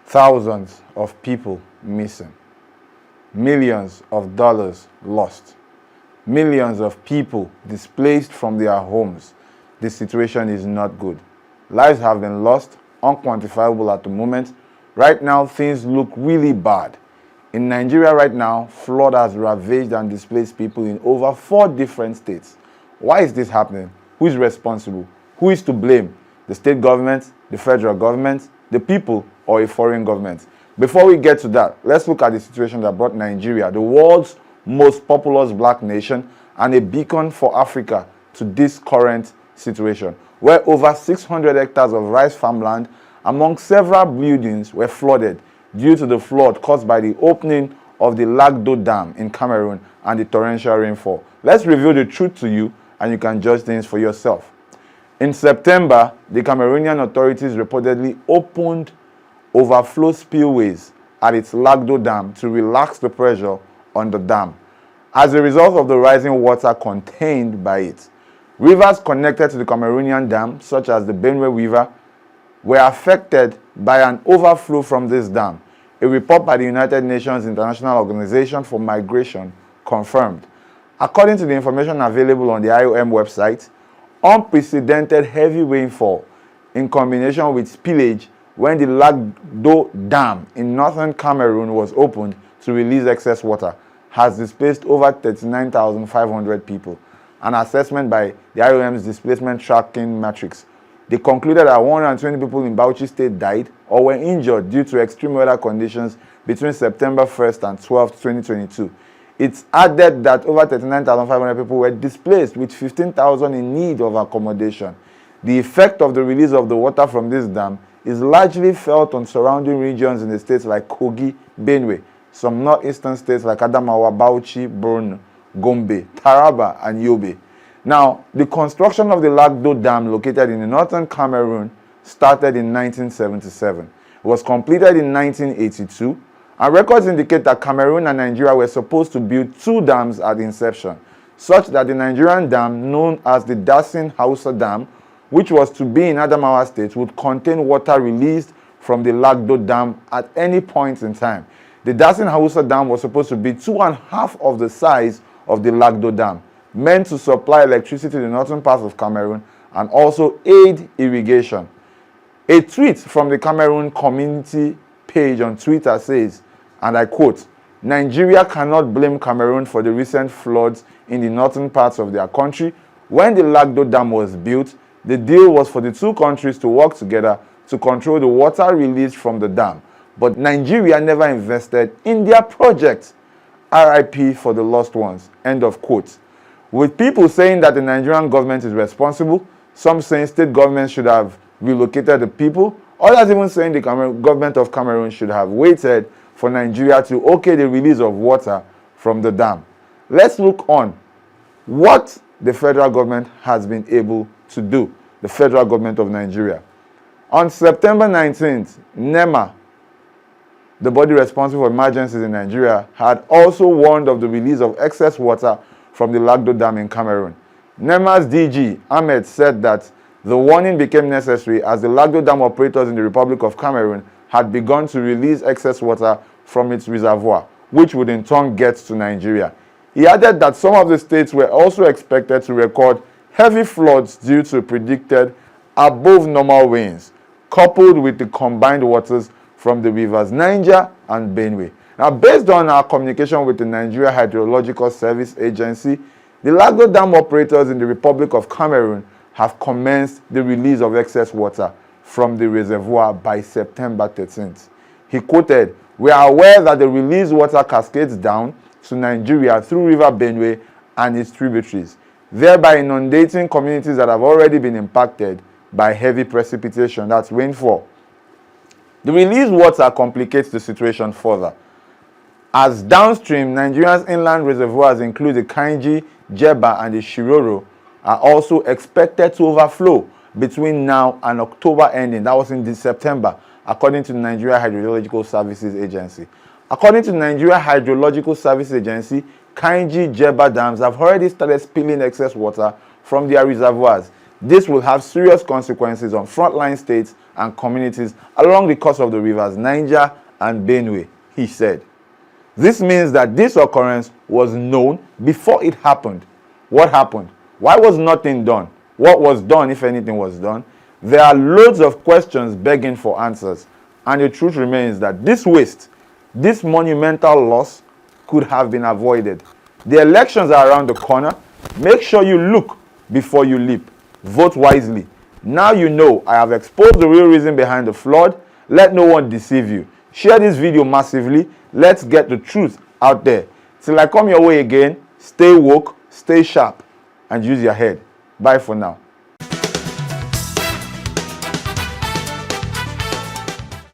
Thousands of people missing. Millions of dollars lost. Millions of people displaced from their homes. The situation is not good. Lives have been lost, unquantifiable at the moment. Right now, things look really bad. In Nigeria right now, flood has ravaged and displaced people in over 4 different states. Why is this happening? Who is responsible? Who is to blame? The state government, the federal government, the people, or a foreign government? Before we get to that, let's look at the situation that brought Nigeria, the world's most populous black nation and a beacon for Africa, to this current situation, where over 600 hectares of rice farmland among several buildings were flooded due to the flood caused by the opening of the Lagdo Dam in Cameroon and the torrential rainfall. Let's reveal the truth to you and you can judge things for yourself. In September, the Cameroonian authorities reportedly opened overflow spillways at its Lagdo Dam to relax the pressure on the dam. As a result of the rising water contained by it, rivers connected to the Cameroonian dam, such as the Benue River, were affected by an overflow from this dam. A report by the United Nations International Organization for Migration confirmed. According to the information available on the IOM website, unprecedented heavy rainfall in combination with spillage when the Lagdo Dam in northern Cameroon was opened to release excess water has displaced over 39,500 people. An assessment by the IOM's displacement tracking matrix. They concluded that 120 people in Bauchi State died or were injured due to extreme weather conditions between September 1st and 12th, 2022. It's added that over 39,500 people were displaced, with 15,000 in need of accommodation. The effect of the release of the water from this dam is largely felt on surrounding regions in the states like Kogi, Benue, some northeastern states like Adamawa, Bauchi, Borno, Gombe, Taraba, and Yobe. Now, the construction of the Lagdo Dam, located in the northern Cameroon, started in 1977. It was completed in 1982, and records indicate that Cameroon and Nigeria were supposed to build 2 dams at inception, such that the Nigerian dam, known as the Dasin Hausa Dam, which was to be in Adamawa State, would contain water released from the Lagdo Dam at any point in time. The Dasin Hausa Dam was supposed to be 2.5 of the size of the Lagdo Dam, meant to supply electricity to the northern parts of Cameroon and also aid irrigation. A tweet from the Cameroon community page on Twitter says, and I quote, "Nigeria cannot blame Cameroon for the recent floods in the northern parts of their country. When the Lagdo Dam was built, the deal was for the 2 countries to work together to control the water released from the dam. But Nigeria never invested in their project. RIP for the lost ones." End of quote. With people saying that the Nigerian government is responsible, some saying state governments should have relocated the people, others even saying the government of Cameroon should have waited for Nigeria to okay the release of water from the dam. Let's look on what the federal government has been able to do, the federal government of Nigeria. On September 19th, NEMA, the body responsible for emergencies in Nigeria, had also warned of the release of excess water from the Lagdo Dam in Cameroon. NEMA's DG, Ahmed, said that the warning became necessary as the Lagdo Dam operators in the Republic of Cameroon had begun to release excess water from its reservoir, which would in turn get to Nigeria. He added that some of the states were also expected to record heavy floods due to predicted above normal rains, coupled with the combined waters from the rivers Niger and Benue. Now, based on our communication with the Nigeria Hydrological Service Agency, the Lagdo Dam operators in the Republic of Cameroon have commenced the release of excess water from the reservoir by September 13th. He quoted, "We are aware that the released water cascades down to Nigeria through River Benue and its tributaries, thereby inundating communities that have already been impacted by heavy precipitation," that's rainfall. The released water complicates the situation further, as downstream Nigeria's inland reservoirs, include the Kainji, Jeba, and the Shiroro, are also expected to overflow between now and October ending. That was in September, according to the Nigeria Hydrological Services Agency. According to the Nigeria Hydrological Services Agency, Kainji, Jeba dams have already started spilling excess water from their reservoirs. This will have serious consequences on frontline states and communities along the coast of the rivers Niger and Benue, he said. This means that this occurrence was known before it happened. What happened? Why was nothing done? What was done, if anything was done? There are loads of questions begging for answers. And the truth remains that this waste, this monumental loss, could have been avoided. The elections are around the corner. Make sure you look before you leap. Vote wisely. Now you know I have exposed the real reason behind the flood. Let no one deceive you. Share this video massively. Let's get the truth out there. Till I come your way again, stay woke, stay sharp, and use your head. Bye for now.